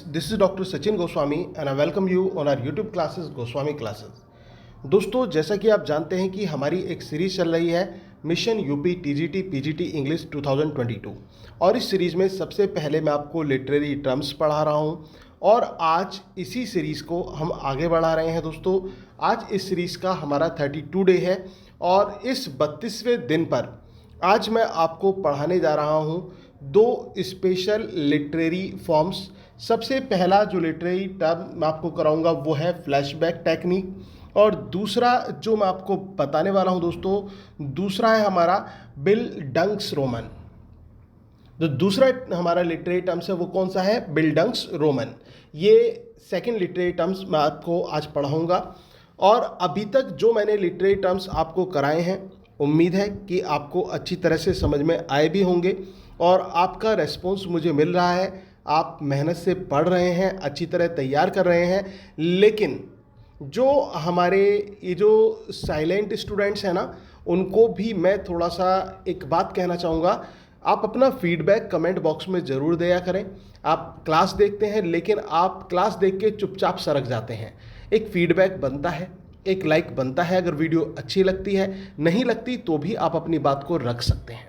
This is Dr. Sachin Goswami and I welcome you on our YouTube classes Goswami Classes। दोस्तों, जैसा कि आप जानते हैं कि हमारी एक सीरीज़ चल रही है mission UP TGT PGT English 2022 और इस सीरीज़ में सबसे पहले मैं आपको लिटरेरी टर्म्स पढ़ा रहा हूं और आज इसी सीरीज़ को हम आगे बढ़ा रहे हैं। दोस्तों, आज इस सीरीज़ का हमारा 32 डे है और इस 32वें दिन पर आज मैं आपको पढ़ाने जा रहा हूं दो स्पेशल लिटरेरी फॉर्म्स। सबसे पहला जो लिटरेरी टर्म मैं आपको कराऊंगा वो है फ्लैशबैक टेक्निक और दूसरा जो मैं आपको बताने वाला हूं दोस्तों, दूसरा है हमारा बिल्डंग्सरोमन। जो दूसरा हमारा लिटरेरी टर्म्स है वो कौन सा है? बिल्डंग्सरोमन। ये सेकंड लिटरेरी टर्म्स मैं आपको आज पढ़ाऊंगा और अभी तक जो मैंने लिटरेरी टर्म्स आपको कराए हैं उम्मीद है कि आपको अच्छी तरह से समझ में आए भी होंगे और आपका रेस्पॉन्स मुझे मिल रहा है। आप मेहनत से पढ़ रहे हैं, अच्छी तरह तैयार कर रहे हैं, लेकिन जो हमारे ये जो साइलेंट स्टूडेंट्स हैं ना, उनको भी मैं थोड़ा सा एक बात कहना चाहूँगा। आप अपना फीडबैक कमेंट बॉक्स में ज़रूर दिया करें। आप क्लास देखते हैं लेकिन आप क्लास देख के चुपचाप सरक जाते हैं। एक फीडबैक बनता है, एक लाइक बनता है। अगर वीडियो अच्छी लगती है, नहीं लगती तो भी आप अपनी बात को रख सकते हैं।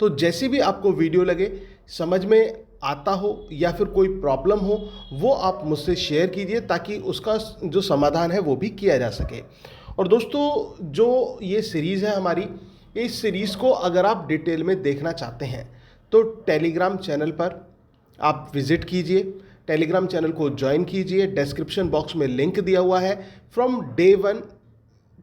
तो जैसे भी आपको वीडियो लगे, समझ में आता हो या फिर कोई प्रॉब्लम हो, वो आप मुझसे शेयर कीजिए ताकि उसका जो समाधान है वो भी किया जा सके। और दोस्तों, जो ये सीरीज़ है हमारी, इस सीरीज़ को अगर आप डिटेल में देखना चाहते हैं तो टेलीग्राम चैनल पर आप विज़िट कीजिए, टेलीग्राम चैनल को ज्वाइन कीजिए। डिस्क्रिप्शन बॉक्स में लिंक दिया हुआ है। फ्रॉम डे 1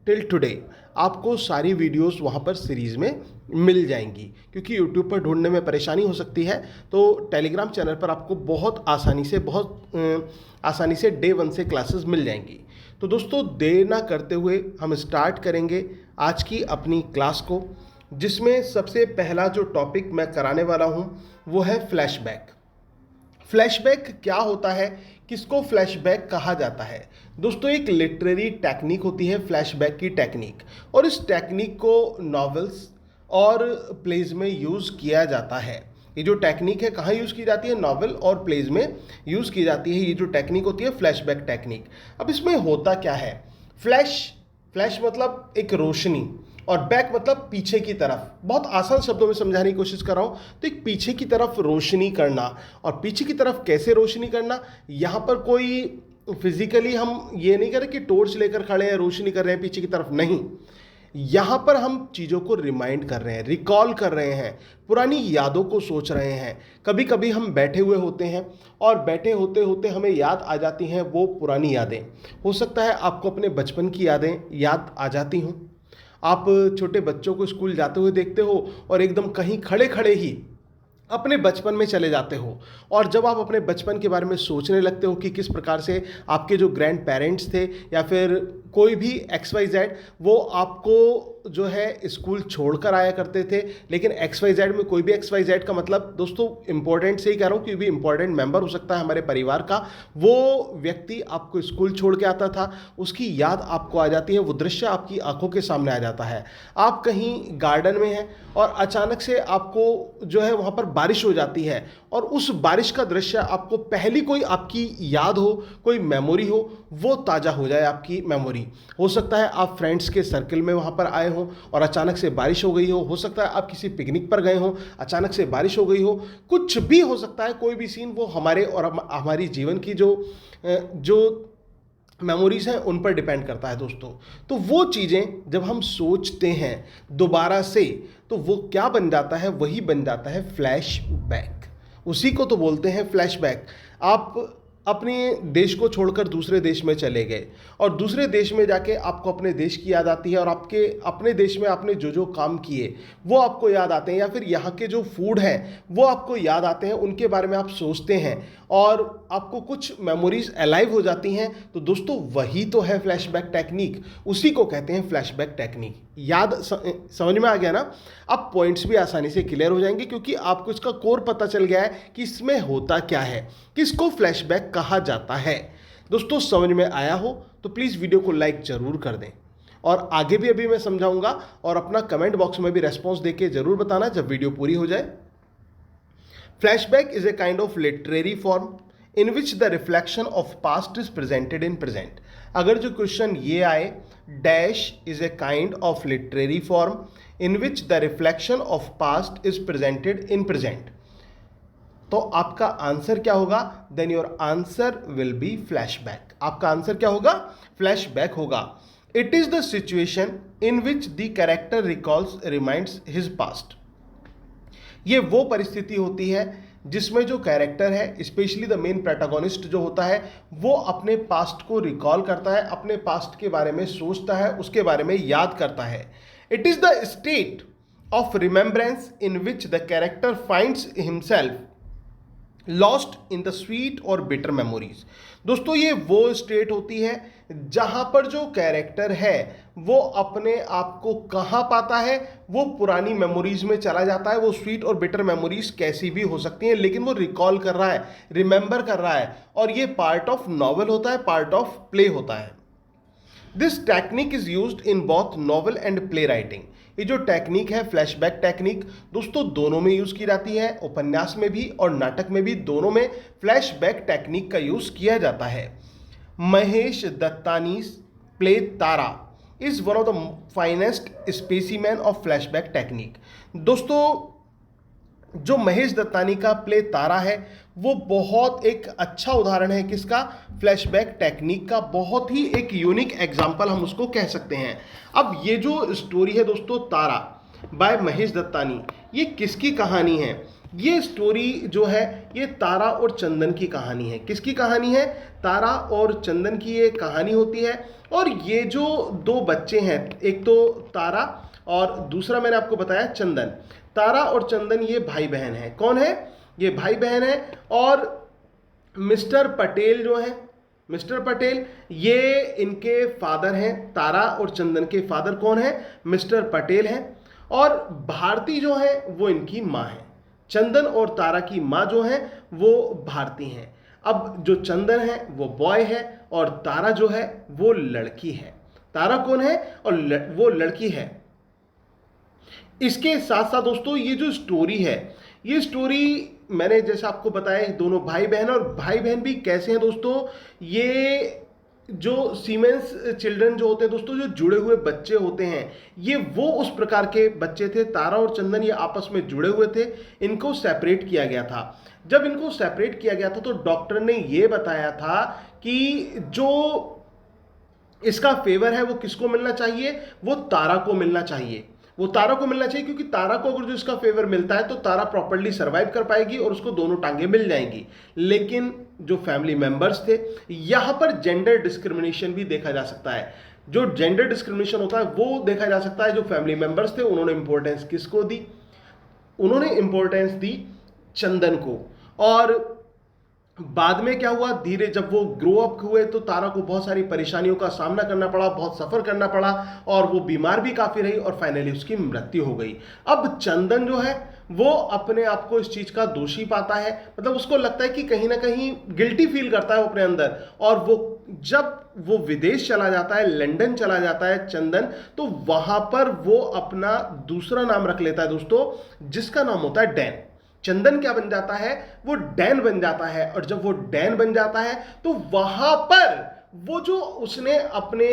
टिल टुडे आपको सारी वीडियोस वहाँ पर सीरीज़ में मिल जाएंगी, क्योंकि यूट्यूब पर ढूंढने में परेशानी हो सकती है। तो टेलीग्राम चैनल पर आपको बहुत आसानी से डे 1 से क्लासेस मिल जाएंगी। तो दोस्तों, देर ना करते हुए हम स्टार्ट करेंगे आज की अपनी क्लास को, जिसमें सबसे पहला जो टॉपिक मैं कराने वाला हूँ वो है फ्लैशबैक। फ्लैशबैक क्या होता है, किसको फ्लैशबैक कहा जाता है? दोस्तों, एक लिटरेरी टेक्निक होती है फ्लैशबैक की टेक्निक, और इस टेक्निक को नॉवेल्स और प्लेज में यूज़ किया जाता है। ये जो टेक्निक है कहाँ यूज़ की जाती है? नॉवेल और प्लेज में यूज़ की जाती है। ये जो टेक्निक होती है फ्लैशबैक टेक्निक। अब इसमें होता क्या है? फ्लैश मतलब एक रोशनी और बैक मतलब पीछे की तरफ। बहुत आसान शब्दों में समझाने की कोशिश कर रहा हूँ। तो एक पीछे की तरफ रोशनी करना, और पीछे की तरफ कैसे रोशनी करना? यहाँ पर कोई फिजिकली हम ये नहीं कर रहे कि टॉर्च लेकर खड़े हैं, रोशनी कर रहे हैं पीछे की तरफ, नहीं। यहाँ पर हम चीज़ों को रिमाइंड कर रहे हैं, रिकॉल कर रहे हैं, पुरानी यादों को सोच रहे हैं। कभी कभी हम बैठे हुए होते हैं और बैठे होते होते हमें याद आ जाती हैं वो पुरानी यादें। हो सकता है आपको अपने बचपन की यादें याद आ जाती हों। आप छोटे बच्चों को स्कूल जाते हुए देखते हो और एकदम कहीं खड़े खड़े ही अपने बचपन में चले जाते हो, और जब आप अपने बचपन के बारे में सोचने लगते हो कि किस प्रकार से आपके जो ग्रैंड पेरेंट्स थे या फिर कोई भी XYZ, वो आपको जो है स्कूल छोड़कर आया करते थे। लेकिन XYZ में कोई भी XYZ का मतलब दोस्तों इंपॉर्टेंट से ही कह रहा हूँ, कोई भी इंपॉर्टेंट मेंबर हो सकता है हमारे परिवार का, वो व्यक्ति आपको स्कूल छोड़ के आता था, उसकी याद आपको आ जाती है, वो दृश्य आपकी आंखों के सामने आ जाता है। आप कहीं गार्डन में हैं और अचानक से आपको जो है वहाँ पर बारिश हो जाती है, और उस बारिश का दृश्य आपको पहली कोई आपकी याद हो, कोई मेमोरी हो, वो ताज़ा हो जाए आपकी मेमोरी। हो सकता है आप फ्रेंड्स के सर्कल में वहाँ पर आए हो और अचानक से बारिश हो गई हो सकता है आप किसी पिकनिक पर गए हो, अचानक से बारिश हो गई हो, कुछ भी हो सकता है, कोई भी सीन, वो हमारे और हमारी जीवन की जो मेमोरीज हैं उन पर डिपेंड करता है दोस्तों। तो वो चीज़ें जब हम सोचते हैं दोबारा से, तो वो क्या बन जाता है? वही बन जाता है फ्लैशबैक। उसी को तो बोलते हैं फ्लैशबैक। आप अपने देश को छोड़कर दूसरे देश में चले गए और दूसरे देश में जाके आपको अपने देश की याद आती है, और आपके अपने देश में आपने जो जो काम किए वो आपको याद आते हैं, या फिर यहाँ के जो फूड हैं वो आपको याद आते हैं, उनके बारे में आप सोचते हैं और आपको कुछ मेमोरीज अलाइव हो जाती हैं। तो दोस्तों, वही तो है फ्लैशबैक टेक्निक, उसी को कहते हैं फ्लैशबैक टेक्निक। याद समझ में आ गया ना? अब पॉइंट्स भी आसानी से क्लियर हो जाएंगे, क्योंकि आपको इसका कोर पता चल गया है कि इसमें होता क्या है, किसको फ्लैशबैक कहा जाता है। दोस्तों, समझ में आया हो तो प्लीज़ वीडियो को लाइक ज़रूर कर दें, और आगे भी अभी मैं समझाऊंगा, और अपना कमेंट बॉक्स में भी रेस्पॉन्स देके ज़रूर बताना जब वीडियो पूरी हो जाए। Flashback is a kind of literary form in which the reflection of past is presented in present. अगर जो क्वेश्चन ये आए, dash is a kind of literary form in which the reflection of past is presented in present, तो आपका answer क्या होगा? Then your answer will be flashback. आपका answer क्या होगा? फ्लैशबैक होगा। It is the situation in which the character recalls reminds his past. ये वो परिस्थिति होती है जिसमें जो कैरेक्टर है, स्पेशली द मेन प्रोटैगनिस्ट जो होता है, वो अपने पास्ट को रिकॉल करता है, अपने पास्ट के बारे में सोचता है, उसके बारे में याद करता है। It is the state of remembrance in which the character finds himself lost in the sweet और बिटर मेमोरीज। दोस्तों ये वो स्टेट होती है जहां पर जो कैरेक्टर है वो अपने आप को कहां पाता है, वो पुरानी मेमोरीज में चला जाता है। वो स्वीट और बिटर मेमोरीज कैसी भी हो सकती हैं, लेकिन वो रिकॉल कर रहा है, रिमेंबर कर रहा है, और ये पार्ट ऑफ नॉवेल होता है, पार्ट ऑफ प्ले होता है। This technique is used in both novel and play writing. ये जो टेक्निक है फ्लैशबैक टेक्निक, दोस्तों दोनों में यूज की जाती है, उपन्यास में भी और नाटक में भी, दोनों में फ्लैशबैक टेक्निक का यूज किया जाता है। Mahesh Dattani's play Tara is one of the finest specimen of flashback technique. दोस्तों जो महेश दत्तानी का प्ले तारा है वो बहुत एक अच्छा उदाहरण है किसका? फ्लैशबैक टेक्निक का। बहुत ही एक यूनिक एग्जाम्पल हम उसको कह सकते हैं। अब ये जो स्टोरी है दोस्तों तारा बाय महेश दत्तानी, ये किसकी कहानी है? ये स्टोरी जो है ये तारा और चंदन की कहानी है। किसकी कहानी है? तारा और चंदन की ये कहानी होती है। और ये जो दो बच्चे हैं, एक तो तारा और दूसरा मैंने आपको बताया चंदन। तारा और चंदन ये भाई बहन हैं। कौन है? ये भाई बहन है। और मिस्टर पटेल जो है, मिस्टर पटेल ये इनके फादर हैं। तारा और चंदन के फादर कौन है? मिस्टर पटेल हैं। और भारती जो है वो इनकी माँ है। चंदन और तारा की माँ जो है वो भारती हैं। अब जो चंदन है वो बॉय है और तारा जो है वो लड़की है। तारा कौन है? और वो लड़की है। इसके साथ साथ दोस्तों ये जो स्टोरी है, ये स्टोरी मैंने जैसे आपको बताया दोनों भाई बहन, और भाई बहन भी कैसे हैं दोस्तों? ये जो सीमेंस चिल्ड्रन जो होते हैं दोस्तों, जो जुड़े हुए बच्चे होते हैं, ये वो उस प्रकार के बच्चे थे। तारा और चंदन ये आपस में जुड़े हुए थे। इनको सेपरेट किया गया था। जब इनको सेपरेट किया गया था तो डॉक्टर ने ये बताया था कि जो इसका फेवर है वो किसको मिलना चाहिए? वो तारा को मिलना चाहिए। वो तारा को मिलना चाहिए क्योंकि तारा को अगर जो इसका फेवर मिलता है तो तारा प्रॉपर्ली सर्वाइव कर पाएगी और उसको दोनों टांगे मिल जाएंगी। लेकिन जो फैमिली मेंबर्स थे, यहां पर जेंडर डिस्क्रिमिनेशन भी देखा जा सकता है। जो जेंडर डिस्क्रिमिनेशन होता है वो देखा जा सकता है। जो फैमिली मेंबर्स थे उन्होंने इंपॉर्टेंस किसको दी? उन्होंने इंपॉर्टेंस दी चंदन को। और बाद में क्या हुआ? धीरे जब वो ग्रो अप हुए तो तारा को बहुत सारी परेशानियों का सामना करना पड़ा, बहुत सफ़र करना पड़ा, और वो बीमार भी काफ़ी रही और फाइनली उसकी मृत्यु हो गई। अब चंदन जो है वो अपने आप को इस चीज़ का दोषी पाता है। मतलब उसको लगता है कि कहीं ना कहीं गिल्टी फील करता है वो अपने अंदर। और वो जब वो विदेश चला जाता है, लंदन चला जाता है चंदन, तो वहाँ पर वो अपना दूसरा नाम रख लेता है दोस्तों, जिसका नाम होता है डैन। चंदन क्या बन जाता है? वो डैन बन जाता है। और जब वो डैन बन जाता है तो वहां पर वो जो उसने अपने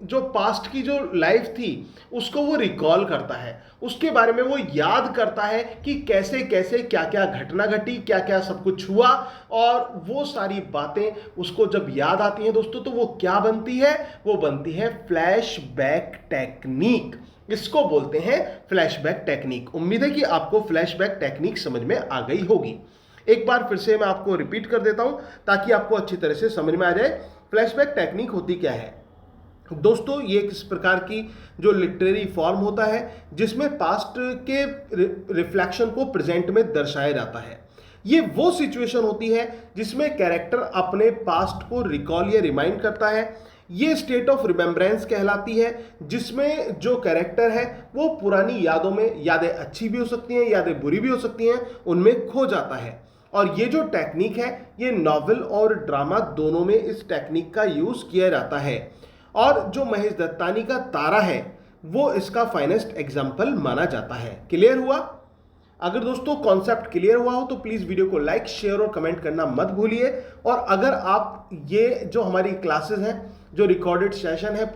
जो पास्ट की जो लाइफ थी उसको वो रिकॉल करता है, उसके बारे में वो याद करता है कि कैसे कैसे क्या क्या घटना घटी, क्या क्या सब कुछ हुआ। और वो सारी बातें उसको जब याद आती हैं दोस्तों तो वो क्या बनती है? वो बनती है फ्लैशबैक टेक्निक। इसको बोलते हैं फ्लैशबैक टेक्निक। उम्मीद है कि आपको फ्लैशबैक टेक्निक समझ में आ गई होगी। एक बार फिर से मैं आपको रिपीट कर देता हूं ताकि आपको अच्छी तरह से समझ में आ जाए फ्लैशबैक टेक्निक होती क्या है। दोस्तों ये किस प्रकार की जो लिटरेरी फॉर्म होता है जिसमें पास्ट के रिफ्लेक्शन को प्रेजेंट में दर्शाया जाता है। ये वो सिचुएशन होती है जिसमें कैरेक्टर अपने पास्ट को रिकॉल या रिमाइंड करता है। ये स्टेट ऑफ रिमेम्बरेंस कहलाती है, जिसमें जो कैरेक्टर है वो पुरानी यादों में, यादें अच्छी भी हो सकती हैं, यादें बुरी भी हो सकती हैं, उनमें खो जाता है। और ये जो टेक्निक है ये नॉवेल और ड्रामा दोनों में इस टेक्निक का यूज किया जाता है। और जो महेश दत्तानी का तारा है वो इसका फाइनेस्ट एग्जाम्पल माना जाता है। क्लियर हुआ? अगर दोस्तों कॉन्सेप्ट क्लियर हुआ हो तो प्लीज़ वीडियो को लाइक, शेयर और कमेंट करना मत भूलिए। और अगर आप ये जो हमारी क्लासेस हैं, जो रिकॉर्डेड सेशन है,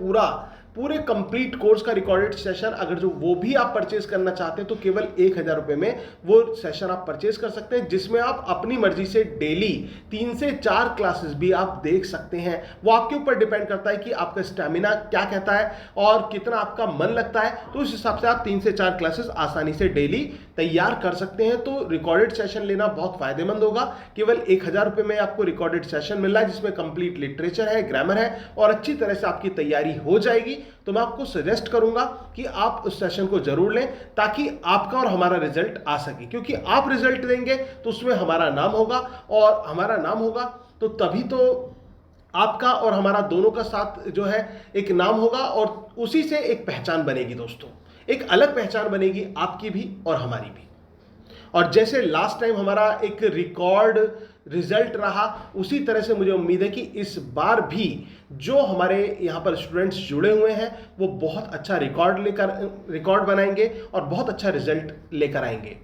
पूरे कंप्लीट कोर्स का रिकॉर्डेड सेशन, अगर जो वो भी आप परचेज करना चाहते हैं तो केवल 1000 रुपये में वो सेशन आप परचेज कर सकते हैं, जिसमें आप अपनी मर्जी से डेली 3 से 4 क्लासेस भी आप देख सकते हैं। वो आपके ऊपर डिपेंड करता है कि आपका स्टेमिना क्या कहता है और कितना आपका मन लगता है, तो उस हिसाब से आप 3 से 4 क्लासेस आसानी से डेली तैयार कर सकते हैं। तो रिकॉर्डेड सेशन लेना बहुत फायदेमंद होगा। केवल 1000 रुपये में आपको रिकॉर्डेड सेशन मिल रहा है, जिसमें कंप्लीट लिटरेचर है, ग्रामर है और अच्छी तरह से आपकी तैयारी हो जाएगी। तो मैं आपको सजेस्ट करूंगा कि आप उस सेशन को जरूर लें, ताकि आपका और हमारा रिजल्ट आ सके, क्योंकि आप रिजल्ट देंगे तो उसमें हमारा नाम होगा, और हमारा नाम होगा तो तभी तो आपका और हमारा दोनों का साथ जो है एक नाम होगा, और उसी से एक पहचान बनेगी दोस्तों, एक अलग पहचान बनेगी आपकी भी और हमारी भी। और जैसे लास्ट टाइम हमारा एक रिकॉर्ड रिजल्ट रहा, उसी तरह से मुझे उम्मीद है कि इस बार भी जो हमारे यहाँ पर स्टूडेंट्स जुड़े हुए हैं वो बहुत अच्छा रिकॉर्ड बनाएंगे और बहुत अच्छा रिजल्ट लेकर आएंगे।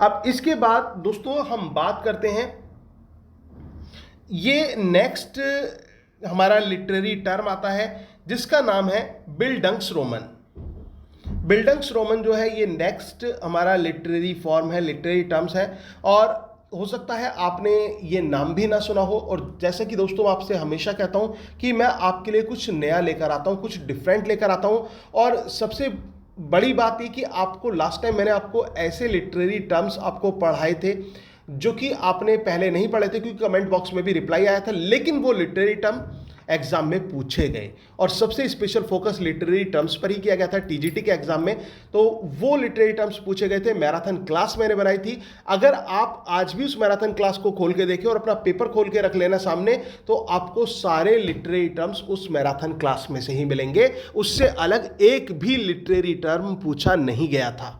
अब इसके बाद दोस्तों हम बात करते हैं, ये नेक्स्ट हमारा लिटरेरी टर्म आता है जिसका नाम है बिल्डंग्स रोमन। बिल्डंग्स रोमन जो है ये नेक्स्ट हमारा लिटरेरी फॉर्म है, लिटरेरी टर्म्स है, और हो सकता है आपने ये नाम भी ना सुना हो। और जैसे कि दोस्तों मैं आपसे हमेशा कहता हूँ कि मैं आपके लिए कुछ नया लेकर आता हूँ, कुछ डिफरेंट लेकर आता हूँ। और सबसे बड़ी बात ये कि आपको लास्ट टाइम मैंने आपको ऐसे लिटरेरी टर्म्स आपको पढ़ाए थे जो कि आपने पहले नहीं पढ़े थे, क्योंकि कमेंट बॉक्स में भी रिप्लाई आया था, लेकिन वो लिटरेरी टर्म एग्जाम में पूछे गए और सबसे स्पेशल फोकस लिटरेरी टर्म्स पर ही किया गया था टीजीटी के एग्जाम में। तो वो लिटरेरी टर्म्स पूछे गए थे, मैराथन क्लास मैंने बनाई थी। अगर आप आज भी उस मैराथन क्लास को खोल के देखें और अपना पेपर खोल के रख लेना सामने, तो आपको सारे लिटरेरी टर्म्स उस मैराथन क्लास में से ही मिलेंगे, उससे अलग एक भी लिटरेरी टर्म पूछा नहीं गया था।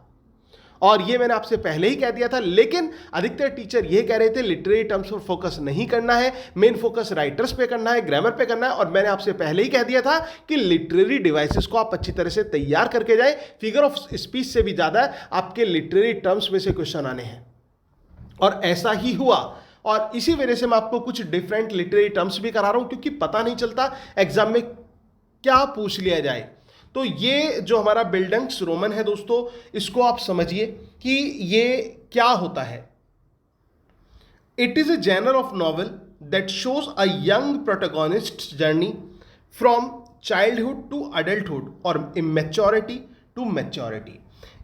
और ये मैंने आपसे पहले ही कह दिया था, लेकिन अधिकतर टीचर ये कह रहे थे लिटरेरी टर्म्स पर फोकस नहीं करना है, मेन फोकस राइटर्स पे करना है, ग्रामर पे करना है। और मैंने आपसे पहले ही कह दिया था कि लिटरेरी डिवाइसेस को आप अच्छी तरह से तैयार करके जाए, फिगर ऑफ स्पीच से भी ज्यादा आपके लिटरेरी टर्म्स में से क्वेश्चन आने हैं, और ऐसा ही हुआ। और इसी वजह से मैं आपको कुछ डिफरेंट लिटरेरी टर्म्स भी करा रहा हूं, क्योंकि पता नहीं चलता एग्जाम में क्या पूछ लिया जाए। तो ये जो हमारा बिल्डंग्स रोमन है दोस्तों, इसको आप समझिए कि ये क्या होता है। It is a journal of novel that shows a young protagonist journey from childhood to adulthood और इमेच्योरिटी टू मैच्योरिटी।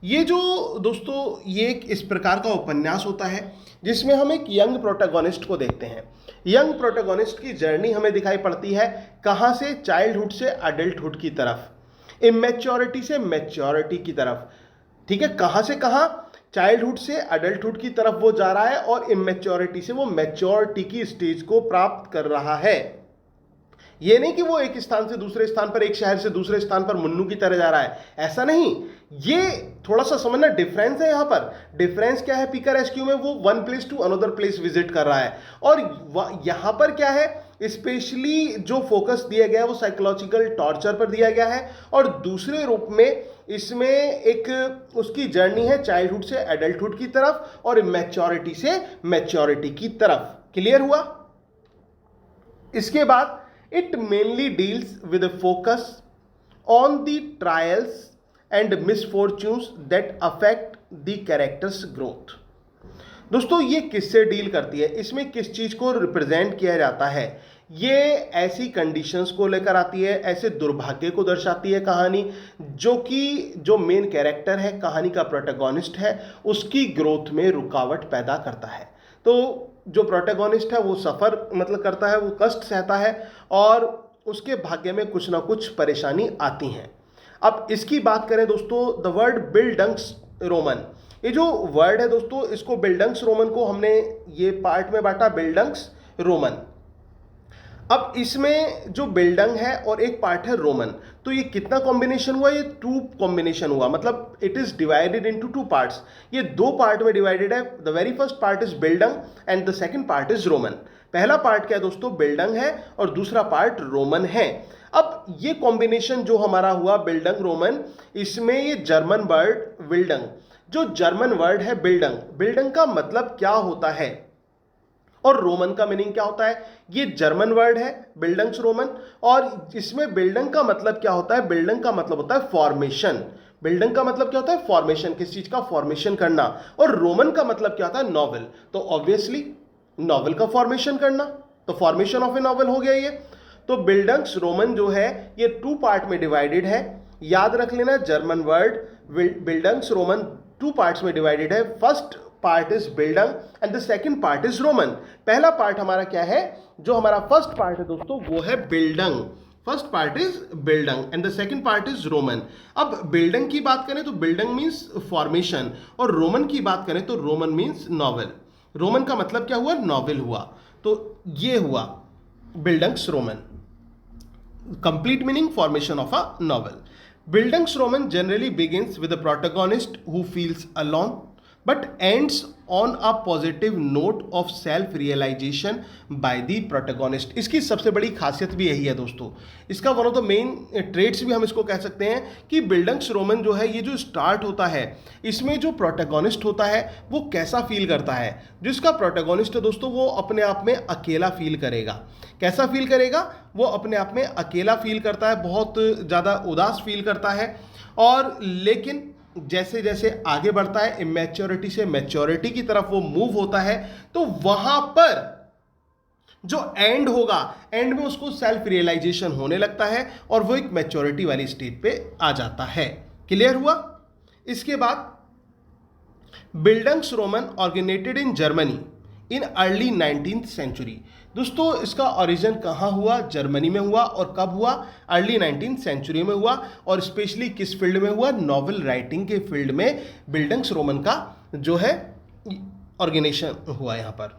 ये जो दोस्तों ये एक इस प्रकार का उपन्यास होता है जिसमें हम एक यंग प्रोटोगोनिस्ट को देखते हैं। यंग प्रोटोगोनिस्ट की जर्नी हमें दिखाई पड़ती है कहाँ से, चाइल्डहुड से अडल्टहुड की तरफ, इमेच्योरिटी से मैच्योरिटी की तरफ। ठीक है, कहां से कहां, चाइल्डहुड से अडल्टहुड की तरफ वो जा रहा है, और इमेच्योरिटी से वो मैच्योरिटी की स्टेज को प्राप्त कर रहा है। ये नहीं कि वो एक स्थान से दूसरे स्थान पर, एक शहर से दूसरे स्थान पर मुन्नू की तरह जा रहा है, ऐसा नहीं। ये थोड़ा सा समझना डिफरेंस है। यहां पर डिफरेंस क्या है, पीकर एसक्यू में वो one place to another place visit कर रहा है, और यहां पर क्या है, स्पेशली जो फोकस दिया गया है वो साइकोलॉजिकल टॉर्चर पर दिया गया है, और दूसरे रूप में इसमें एक उसकी जर्नी है चाइल्डहुड से एडल्टहुड की तरफ और मैच्योरिटी से मैच्योरिटी की तरफ। क्लियर हुआ? इसके बाद it mainly deals with a focus on the trials and misfortunes that affect the character's growth। दोस्तों ये किससे डील करती है, इसमें किस चीज को रिप्रेजेंट किया जाता है? ये ऐसी कंडीशंस को लेकर आती है, ऐसे दुर्भाग्य को दर्शाती है कहानी, जो मेन कैरेक्टर है, कहानी का प्रोटोगोनिस्ट है, उसकी ग्रोथ में रुकावट पैदा करता है। तो जो प्रोटोगोनिस्ट है वो सफ़र करता है, वो कष्ट सहता है, और उसके भाग्य में कुछ ना कुछ परेशानी आती हैं। अब इसकी बात करें दोस्तों, द वर्ड बिल्डंग्स रोमन, ये जो वर्ड है दोस्तों, इसको बिल्डंग्स रोमन को हमने ये पार्ट में बांटा, बिल्डंग्स रोमन। अब इसमें जो बिल्डंग है और एक पार्ट है रोमन, तो ये कितना कॉम्बिनेशन हुआ, ये 2 कॉम्बिनेशन हुआ, मतलब it is divided into 2 parts. ये 2 पार्ट में डिवाइडेड है। The very first part is building and the second part is Roman. पहला पार्ट क्या है दोस्तों, बिल्डंग है, और दूसरा पार्ट रोमन है। अब ये कॉम्बिनेशन जो हमारा हुआ बिल्डंग रोमन, इसमें ये जर्मन वर्ड विल्डंग, जो जर्मन वर्ड है बिल्डंग, बिल्डंग का मतलब क्या होता है और रोमन का मीनिंग क्या होता है। ये जर्मन वर्ड है बिल्डंग्स रोमन, और इसमें बिल्डंग का मतलब क्या होता है, बिल्डंग का मतलब होता है फॉर्मेशन। बिल्डंग का मतलब क्या होता है, फॉर्मेशन, किस चीज का फॉर्मेशन करना। और रोमन का मतलब क्या होता है, नॉवेल। तो ऑब्वियसली नॉवेल का फॉर्मेशन करना, तो फॉर्मेशन ऑफ ए नॉवेल हो गया ये। तो बिल्डंग्स रोमन जो है ये 2 पार्ट में डिवाइडेड है। याद रख लेना, German word Bildungs Roman 2 parts में डिवाइडेड है। First part is building and the second part is Roman. पहला पार्ट हमारा क्या है, जो हमारा फर्स्ट पार्ट है दोस्तों, वो है building. First part is building and the second part is Roman. अब बिल्डंग की बात करें तो बिल्डंग मीन्स फॉर्मेशन, और रोमन की बात करें तो रोमन मीन्स नॉवेल। रोमन का मतलब क्या हुआ, नॉवेल हुआ। तो ये हुआ Bildungs Roman, complete meaning formation of a novel. Bildungs Roman generally begins with a protagonist who feels alone but ends on a positive note of self realization by the protagonist. इसकी सबसे बड़ी खासियत भी यही है दोस्तों, इसका one of the main trades भी हम इसको कह सकते हैं कि बिल्डंग्स रोमन जो है ये जो स्टार्ट होता है, इसमें जो प्रोटैगोनिस्ट होता है वो कैसा फील करता है। जो इसका प्रोटैगोनिस्ट है दोस्तों वो अपने आप में अकेला फील करेगा। कैसा फील करेगा, वो अपने आप में अकेला फील करता है, बहुत ज़्यादा उदास फील करता है। और लेकिन जैसे जैसे आगे बढ़ता है, इमेच्योरिटी से मैच्योरिटी की तरफ वो मूव होता है, तो वहां पर जो एंड होगा, एंड में उसको सेल्फ रियलाइजेशन होने लगता है और वो एक मैच्योरिटी वाली स्टेज पे आ जाता है। क्लियर हुआ। इसके बाद bildungsroman originated in Germany in early 19th century. दोस्तों इसका ओरिजिन कहाँ हुआ, जर्मनी में हुआ। और कब हुआ, अर्ली 19th सेंचुरी में हुआ। और स्पेशली किस फील्ड में हुआ, नॉवेल राइटिंग के फील्ड में बिल्डंग्स रोमन का जो है ऑर्गेनाइजेशन हुआ। यहाँ पर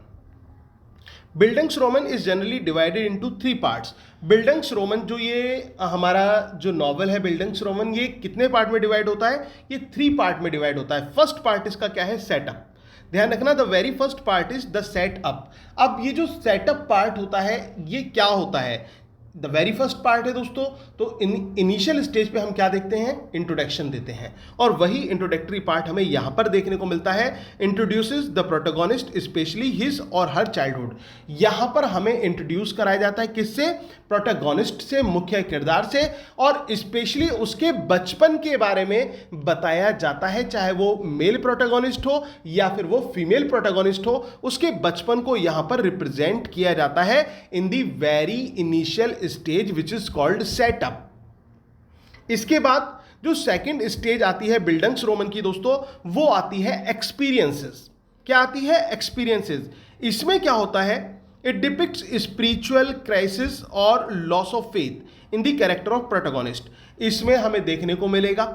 Bildungs Roman is generally divided into 3 parts. Bildungs Roman जो ये हमारा जो नॉवेल है बिल्डंग्स रोमन, ये कितने पार्ट में डिवाइड होता है, ये 3 पार्ट में डिवाइड होता है। फर्स्ट पार्ट इसका क्या है, सेटअप। ध्यान रखना, the very first part is the setup. अब ये जो सेटअप पार्ट होता है ये क्या होता है, द वेरी फर्स्ट पार्ट है दोस्तों। तो इनिशियल स्टेज पे हम क्या देखते हैं, इंट्रोडक्शन देते हैं, और वही इंट्रोडक्टरी पार्ट हमें यहाँ पर देखने को मिलता है। Introduces the protagonist specially his और हर चाइल्डहुड। यहाँ पर हमें इंट्रोड्यूस कराया जाता है किससे, प्रोटोगोनिस्ट से, मुख्य किरदार से, और स्पेशली उसके बचपन के बारे में बताया जाता है। चाहे वो मेल प्रोटोगोनिस्ट हो या फिर वो फीमेल प्रोटोगोनिस्ट हो, उसके बचपन को यहाँ पर रिप्रेजेंट किया जाता है in the very initial stage which is called setup. इसके बाद जो सेकंड स्टेज आती है बिल्डंग्स रोमन की दोस्तों, वो आती है एक्सपीरियंसेस। क्या आती है, एक्सपीरियंसेस। इसमें क्या होता है, इट डिपिक्ट्स स्पिरिचुअल क्राइसिस और loss of faith in the character of protagonist. इसमें हमें देखने को मिलेगा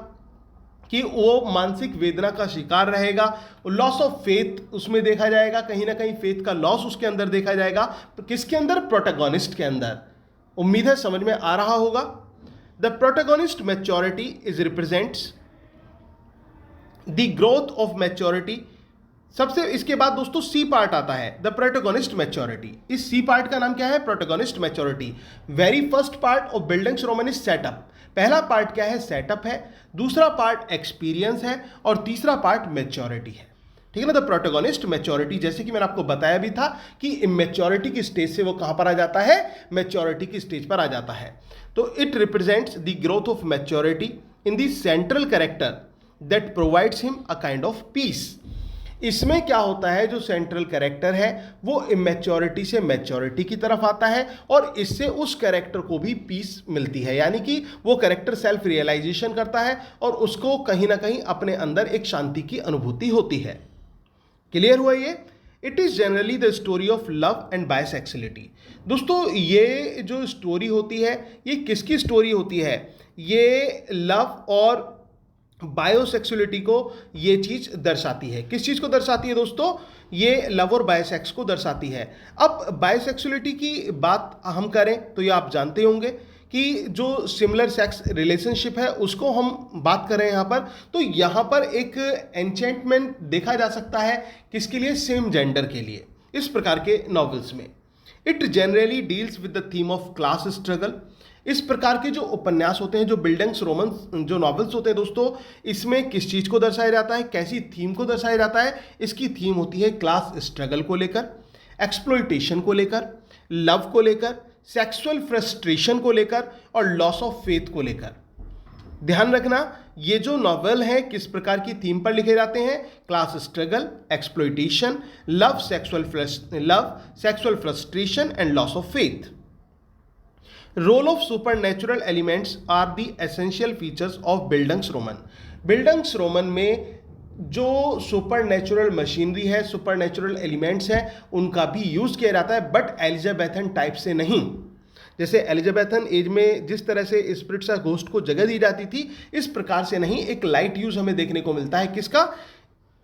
कि वो मानसिक वेदना का शिकार रहेगा, लॉस ऑफ फेथ उसमें देखा जाएगा, कहीं ना कहीं फेथ का लॉस उसके अंदर देखा जाएगा। किसके अंदर, प्रोटोगोनिस्ट के अंदर। उम्मीद है समझ में आ रहा होगा। The protagonist maturity is represents the growth of maturity. सबसे इसके बाद दोस्तों सी पार्ट आता है, द प्रोटोगोनिस्ट मैच्योरिटी। इस सी पार्ट का नाम क्या है, protagonist maturity. Very first part of Bildungs Roman is setup. पहला पार्ट क्या है, सेटअप है, दूसरा पार्ट एक्सपीरियंस है, और तीसरा पार्ट मैच्योरिटी है। ठीक है ना। द प्रोटोगोनिस्ट मैच्योरिटी, जैसे कि मैंने आपको बताया भी था कि इमेच्योरिटी की स्टेज से वो कहां पर आ जाता है, मैच्योरिटी की स्टेज पर आ जाता है। तो it represents the growth of maturity in the central character that provides him a kind of peace. इसमें क्या होता है, जो सेंट्रल कैरेक्टर है वो इमेच्योरिटी से मैच्योरिटी की तरफ आता है, और इससे उस कैरेक्टर को भी पीस मिलती है। यानी कि वो कैरेक्टर सेल्फ रियलाइजेशन करता है और उसको कहीं ना कहीं अपने अंदर एक शांति की अनुभूति होती है। क्लियर हुआ ये। It is generally the story of love and bisexuality. दोस्तों ये जो स्टोरी होती है ये किसकी स्टोरी होती है, ये लव और बायोसेक्सुअलिटी को ये चीज दर्शाती है। किस चीज को दर्शाती है दोस्तों, ये लव और बायोसेक्स को दर्शाती है। अब बायोसेक्सुअलिटी की बात हम करें तो ये आप जानते होंगे कि जो सिमिलर सेक्स रिलेशनशिप है उसको हम बात करें यहाँ पर, तो यहाँ पर एक एन्चेंटमेंट देखा जा सकता है किसके लिए, सेम जेंडर के लिए, इस प्रकार के नॉवेल्स में। It generally deals with the theme of class struggle इस प्रकार के जो उपन्यास होते हैं, जो बिल्डिंग्स रोमन जो नॉवेल्स होते हैं दोस्तों, इसमें किस चीज़ को दर्शाया जाता है, कैसी थीम को दर्शाया जाता है? इसकी थीम होती है क्लास स्ट्रगल को लेकर, एक्सप्लॉयटेशन को लेकर, लव को लेकर, सेक्सुअल फ्रस्ट्रेशन को लेकर और लॉस ऑफ फेथ को लेकर। ध्यान रखना, ये जो नॉवेल है किस प्रकार की थीम पर लिखे जाते हैं? Class struggle, exploitation, love, sexual frustration and loss of faith. Role of supernatural elements are the essential features of bildungsroman. Bildungsroman में जो सुपरनैचुरल मशीनरी है, सुपरनैचुरल एलिमेंट्स हैं, उनका भी यूज किया जाता है, बट एलिजाबेथन टाइप से नहीं। जैसे एलिजाबेथन एज में जिस तरह से स्पिरिट्स या घोस्ट को जगह दी जाती थी, इस प्रकार से नहीं, एक लाइट यूज हमें देखने को मिलता है। किसका?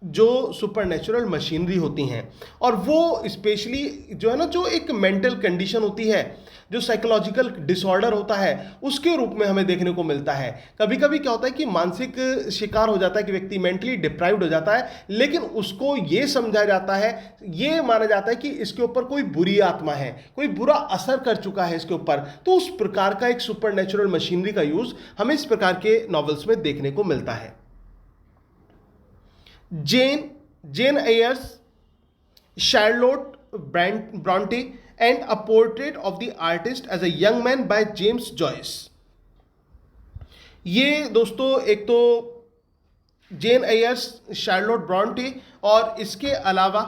जो सुपरनैचुरल मशीनरी होती हैं, और वो स्पेशली जो है ना, जो एक मेंटल कंडीशन होती है, जो साइकोलॉजिकल डिसऑर्डर होता है, उसके रूप में हमें देखने को मिलता है। कभी कभी क्या होता है कि मानसिक शिकार हो जाता है, कि व्यक्ति मेंटली डिप्राइव्ड हो जाता है, लेकिन उसको ये समझा जाता है, ये माना जाता है कि इसके ऊपर कोई बुरी आत्मा है, कोई बुरा असर कर चुका है इसके ऊपर। तो उस प्रकार का एक सुपरनैचुरल मशीनरी का यूज हमें इस प्रकार के नॉवेल्स में देखने को मिलता है। Jane Eyre's Charlotte Bronte and A Portrait of the Artist as a Young Man by James Joyce। ये दोस्तों एक तो जेन एयर्स, शार्लोट ब्रॉन्टे, और इसके अलावा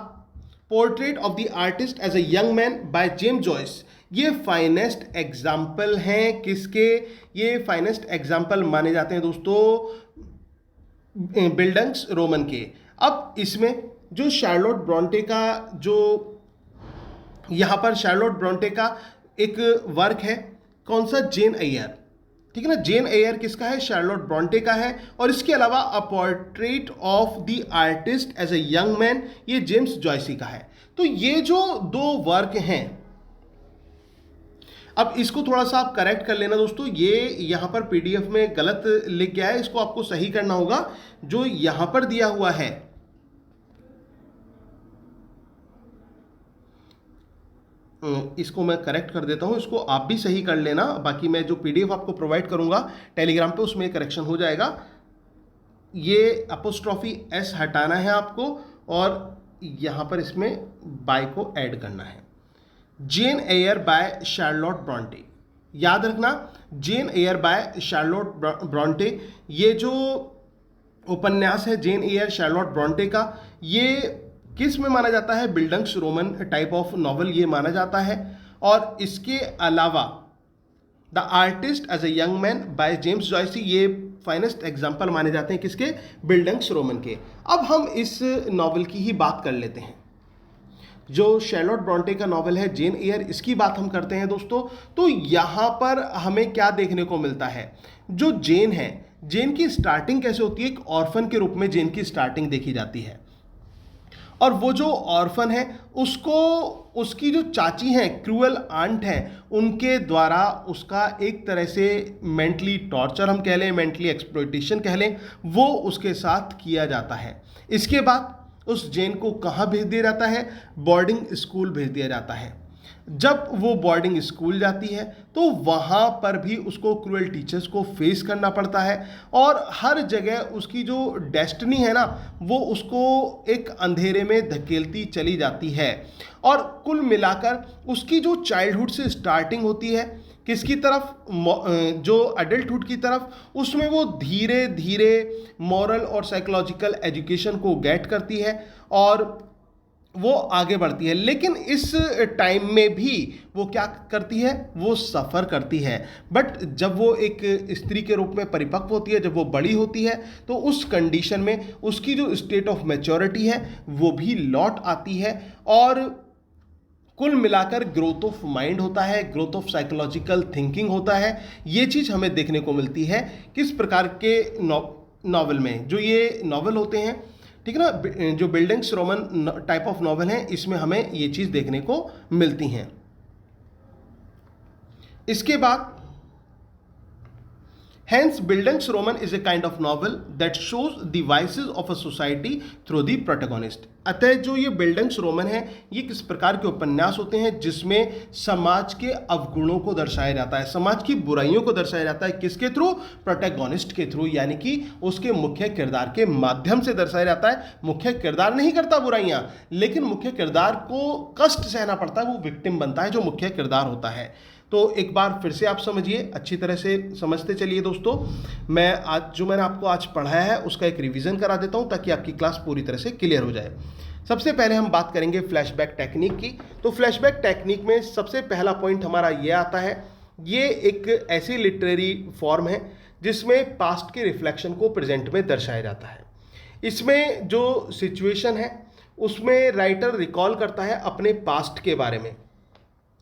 portrait of the artist as a young man by James Joyce, ये finest example हैं। किसके? ये फाइनेस्ट एग्जाम्पल माने जाते हैं दोस्तों बिल्डिंग्स रोमन के। अब इसमें जो शार्लोट ब्रॉन्टे का, जो यहाँ पर शार्लोट ब्रॉन्टे का एक वर्क है, कौन सा? जेन एयर, ठीक है ना। जेन एयर किसका है? शार्लोट ब्रॉन्टे का है। और इसके अलावा a portrait of the artist as a young man, ये जेम्स जॉयसी का है। तो ये जो दो वर्क हैं, अब इसको थोड़ा सा आप करेक्ट कर लेना दोस्तों, ये यहाँ पर पीडीएफ में गलत लिख गया है, इसको आपको सही करना होगा। जो यहाँ पर दिया हुआ है, इसको मैं करेक्ट कर देता हूँ, इसको आप भी सही कर लेना। बाकी मैं जो पीडीएफ आपको प्रोवाइड करूँगा टेलीग्राम पे, उसमें करेक्शन हो जाएगा। ये अपोस्ट्रॉफी एस हटाना है आपको, और यहाँ पर इसमें बाय को ऐड करना है। जेन एयर बाय शार्लोट ब्रॉन्टे, याद रखना, जेन एयर बाय शार्लोट ब्रॉन्टे। ये जो उपन्यास है जेन एयर शार्लोट ब्रॉन्टे का, ये किस में माना जाता है? Bildungsroman type of novel ये माना जाता है। और इसके अलावा the artist as a young man by James Joyce, ये फाइनेस्ट एग्जाम्पल माने जाते हैं। किसके? बिल्डिंग्स रोमन के। अब हम इस नॉवल की ही बात कर लेते हैं। जो शार्लोट ब्रॉन्टे का नॉवल है जेन एयर, इसकी बात हम करते हैं दोस्तों। तो यहाँ पर हमें क्या देखने को मिलता है? जो जेन है, जेन की स्टार्टिंग कैसे होती है? एक ऑर्फन के रूप में जेन की स्टार्टिंग देखी जाती है। और वो जो ऑर्फन है, उसको उसकी जो चाची हैं, क्रूअल आंट हैं, उनके द्वारा उसका एक तरह से मेंटली टॉर्चर हम कह लें, मेंटली एक्सप्लॉयटेशन कह लें, वो उसके साथ किया जाता है। इसके बाद उस जेन को कहाँ भेज दिया जाता है? बोर्डिंग स्कूल भेज दिया जाता है। जब वो बोर्डिंग स्कूल जाती है तो वहाँ पर भी उसको क्रूअल टीचर्स को फेस करना पड़ता है, और हर जगह उसकी जो डेस्टिनी है ना, वो उसको एक अंधेरे में धकेलती चली जाती है। और कुल मिलाकर उसकी जो चाइल्डहुड से स्टार्टिंग होती है, किसकी तरफ? जो अडल्टहुड की तरफ, उसमें वो धीरे धीरे मॉरल और साइकोलॉजिकल एजुकेशन को गेट करती है और वो आगे बढ़ती है। लेकिन इस टाइम में भी वो क्या करती है? वो सफ़र करती है। बट जब वो एक स्त्री के रूप में परिपक्व होती है, जब वो बड़ी होती है, तो उस कंडीशन में उसकी जो स्टेट ऑफ मैच्योरिटी है वो भी लौट आती है। और कुल मिलाकर ग्रोथ ऑफ माइंड होता है, ग्रोथ ऑफ साइकोलॉजिकल थिंकिंग होता है। ये चीज़ हमें देखने को मिलती है किस प्रकार के नॉवल में, जो ये नॉवल होते हैं, ठीक है ना, जो buildings Roman type of novel हैं, इसमें हमें ये चीज़ देखने को मिलती हैं। इसके बाद Hence, Bildungsroman is a kind of novel that shows the vices of a society through the protagonist. अतः जो ये बिल्डंग्सरोमन है ये किस प्रकार के उपन्यास होते हैं जिसमें समाज के अवगुणों को दर्शाया जाता है, समाज की बुराइयों को दर्शाया जाता है। किसके थ्रू? प्रोटैगोनिस्ट के थ्रू, यानी कि उसके मुख्य किरदार के माध्यम से दर्शाया जाता है। मुख्य किरदार नहीं करता बुराइयां, लेकिन मुख्य किरदार को कष्ट सहना पड़ता है, वो विक्टिम बनता है जो मुख्य किरदार होता है। तो एक बार फिर से आप समझिए, अच्छी तरह से समझते चलिए दोस्तों। मैंने आपको आज पढ़ाया है उसका एक रिवीजन करा देता हूं ताकि आपकी क्लास पूरी तरह से क्लियर हो जाए। सबसे पहले हम बात करेंगे फ्लैशबैक टेक्निक की। तो फ्लैशबैक टेक्निक में सबसे पहला पॉइंट हमारा ये आता है, ये एक ऐसी लिटरेरी फॉर्म है जिसमें पास्ट के रिफ्लेक्शन को प्रेजेंट में दर्शाया जाता है। इसमें जो सिचुएशन है उसमें राइटर रिकॉल करता है अपने पास्ट के बारे में।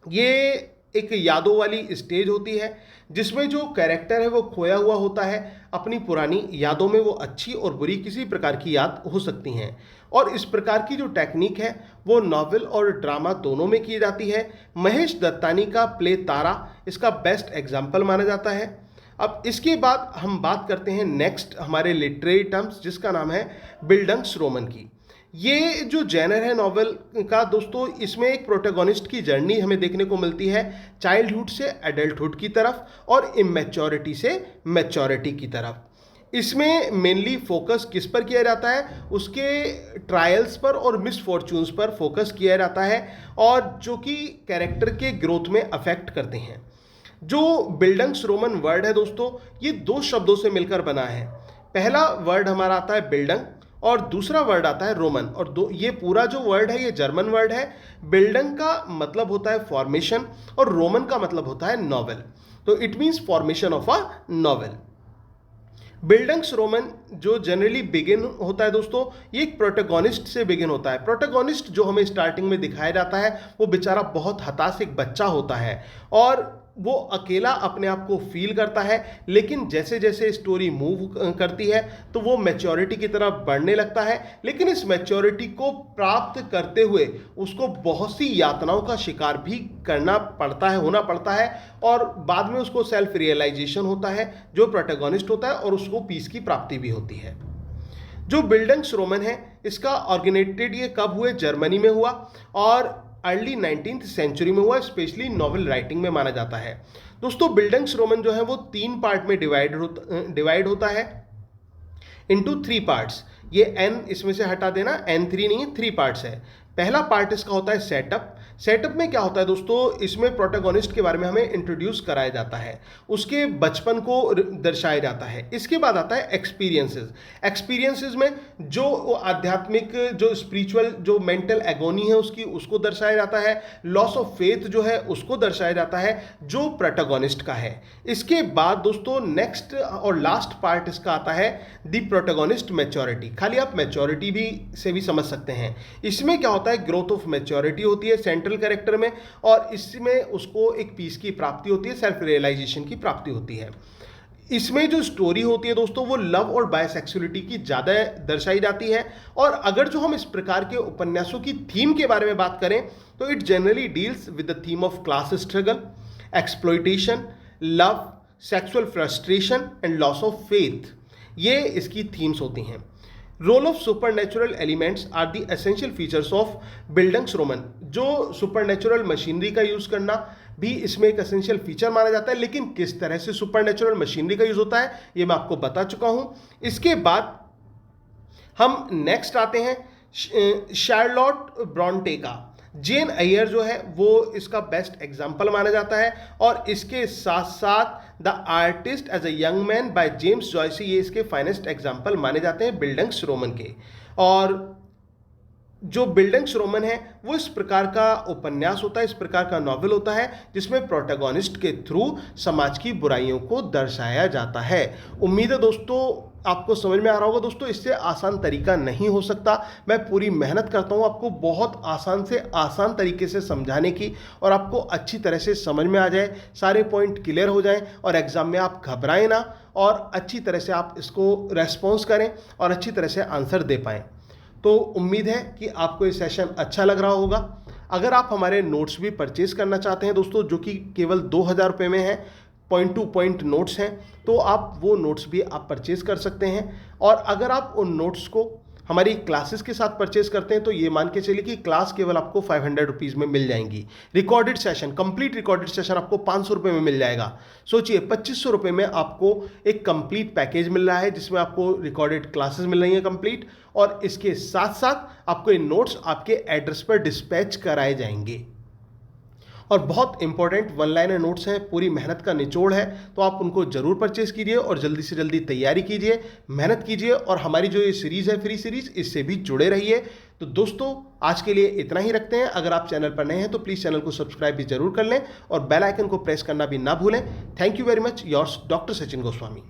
ये एक यादों वाली स्टेज होती है जिसमें जो कैरेक्टर है वो खोया हुआ होता है अपनी पुरानी यादों में। वो अच्छी और बुरी किसी प्रकार की याद हो सकती हैं, और इस प्रकार की जो टेक्निक है वो नॉवेल और ड्रामा दोनों में की जाती है। महेश दत्तानी का प्ले तारा इसका बेस्ट एग्जाम्पल माना जाता है। अब इसके बाद हम बात करते हैं नेक्स्ट हमारे लिटरेरी टर्म्स जिसका नाम है बिल्डंग्सरोमन की। ये जो जेनर है नॉवेल का दोस्तों, इसमें एक प्रोटैगोनिस्ट की जर्नी हमें देखने को मिलती है चाइल्डहुड से एडल्टहुड की तरफ और इमेच्योरिटी से मैच्योरिटी की तरफ। इसमें मेनली फोकस किस पर किया जाता है? उसके ट्रायल्स पर और मिसफॉर्चून्स पर फोकस किया जाता है, और जो कि कैरेक्टर के ग्रोथ में अफेक्ट करते हैं। जो बिल्डंग्सरोमन वर्ड है दोस्तों, ये दो शब्दों से मिलकर बना है। पहला वर्ड हमारा आता है बिल्डंग और दूसरा वर्ड आता है रोमन, और ये पूरा जो वर्ड है ये जर्मन वर्ड है। बिल्डंग का मतलब होता है फॉर्मेशन और रोमन का मतलब होता है नॉवेल। तो it means formation of a novel. Bildungsroman जो जनरली बिगिन होता है दोस्तों, ये एक प्रोटैगोनिस्ट से बिगिन होता है। प्रोटैगोनिस्ट जो हमें स्टार्टिंग में दिखाया जाता है वो बेचारा बहुत हताश एक बच्चा होता है और वो अकेला अपने आप को फील करता है, लेकिन जैसे जैसे स्टोरी मूव करती है तो वो मैच्योरिटी की तरफ बढ़ने लगता है। लेकिन इस मैच्योरिटी को प्राप्त करते हुए उसको बहुत सी यातनाओं का शिकार भी करना पड़ता है, होना पड़ता है, और बाद में उसको सेल्फ रियलाइजेशन होता है जो प्रोटैगोनिस्ट होता है, और उसको पीस की प्राप्ति भी होती है। जो बिल्डंग्सरोमन है इसका ऑर्गेनाइजेड ये कब हुए? जर्मनी में हुआ और अर्ली 19th सेंचुरी में हुआ, स्पेशली नॉवेल राइटिंग में माना जाता है। दोस्तों बिल्डंग्सरोमन जो है वो 3 पार्ट में डिवाइड होता है इनटू 3 पार्ट्स। ये n इसमें से हटा देना, n3 नहीं है, 3 पार्ट्स है। पहला पार्ट इसका होता है सेटअप। सेटअप में क्या होता है दोस्तों, इसमें प्रोटैगोनिस्ट के बारे में हमें इंट्रोड्यूस कराया जाता है, उसके बचपन को दर्शाया जाता है। इसके बाद आता है एक्सपीरियंसेस। एक्सपीरियंसेस में जो आध्यात्मिक, जो स्पिरिचुअल, जो मेंटल एगोनी है उसको दर्शाया जाता है। लॉस ऑफ फेथ जो है उसको दर्शाया जाता है जो प्रोटैगोनिस्ट का है। इसके बाद दोस्तों नेक्स्ट और लास्ट पार्ट इसका आता है द प्रोटैगोनिस्ट मैच्योरिटी। खाली आप मैच्योरिटी भी से भी समझ सकते हैं। इसमें क्या होता है, ग्रोथ ऑफ मैच्योरिटी होती है सेंट्रल कैरेक्टर में, और इसमें उसको एक पीस की प्राप्ति होती है, सेल्फ रियलाइजेशन की प्राप्ति होती है। इसमें जो स्टोरी होती है दोस्तों वो लव और बायसेक्सुअलिटी की ज़्यादा दर्शाई जाती है। और अगर जो हम इस प्रकार के उपन्यासों की थीम के बारे में बात करें तो it generally deals with the theme of class struggle, exploitation, love, sexual frustration and loss of faith. ये इसकी थीम्स होती हैं। Role of supernatural elements are the essential features of bildungsroman. जो सुपरनेचुरल मशीनरी का यूज़ करना भी इसमें एक एसेंशियल फीचर माना जाता है, लेकिन किस तरह से सुपरनेचुरल मशीनरी का यूज़ होता है ये मैं आपको बता चुका हूँ। इसके बाद हम नेक्स्ट आते हैं शार्लोट ब्रॉन्टे का। जेन एयर जो है वो इसका बेस्ट एग्जाम्पल माना जाता है, और इसके साथ साथ the artist as a young man by James Joyce, ये इसके फाइनेस्ट एग्जाम्पल माने जाते हैं बिल्डंग्सरोमन के। और जो बिल्डंग्सरोमन है वो इस प्रकार का उपन्यास होता है, इस प्रकार का नॉवेल होता है जिसमें प्रोटैगोनिस्ट के थ्रू समाज की बुराइयों को दर्शाया जाता है। उम्मीद है दोस्तों आपको समझ में आ रहा होगा। दोस्तों इससे आसान तरीका नहीं हो सकता। मैं पूरी मेहनत करता हूँ आपको बहुत आसान से आसान तरीके से समझाने की, और आपको अच्छी तरह से समझ में आ जाए, सारे पॉइंट क्लियर हो जाएं, और एग्ज़ाम में आप घबराएं ना, और अच्छी तरह से आप इसको रेस्पॉन्स करें और अच्छी तरह से आंसर दे पाएँ। तो उम्मीद है कि आपको ये सेशन अच्छा लग रहा होगा। अगर आप हमारे नोट्स भी परचेज़ करना चाहते हैं दोस्तों, जो कि केवल 2000 रुपये में है, पॉइंट टू पॉइंट नोट्स हैं, तो आप वो नोट्स भी आप परचेज़ कर सकते हैं। और अगर आप उन नोट्स को हमारी क्लासेस के साथ परचेज करते हैं तो ये मान के चलिए कि क्लास केवल आपको 500 रुपीज़ में मिल जाएंगी। Recorded session, complete recorded session आपको 500 रुपये में मिल जाएगा। सोचिए 2500 रुपये में आपको एक कंप्लीट पैकेज मिल रहा है जिसमें आपको रिकॉर्डेड क्लासेस मिल रही हैं कंप्लीट, और इसके साथ साथ आपको ये नोट्स आपके एड्रेस पर डिस्पैच कराए जाएंगे। और बहुत इंपॉर्टेंट वन लाइनर नोट्स हैं, पूरी मेहनत का निचोड़ है, तो आप उनको जरूर परचेज कीजिए और जल्दी से जल्दी तैयारी कीजिए, मेहनत कीजिए, और हमारी जो ये सीरीज़ है फ्री सीरीज़, इससे भी जुड़े रहिए। तो दोस्तों आज के लिए इतना ही रखते हैं। अगर आप चैनल पर नए हैं तो प्लीज़ चैनल को सब्सक्राइब भी जरूर कर लें और बेल आइकन को प्रेस करना भी ना भूलें। Thank you very much, yours doctor Sachin Goswami.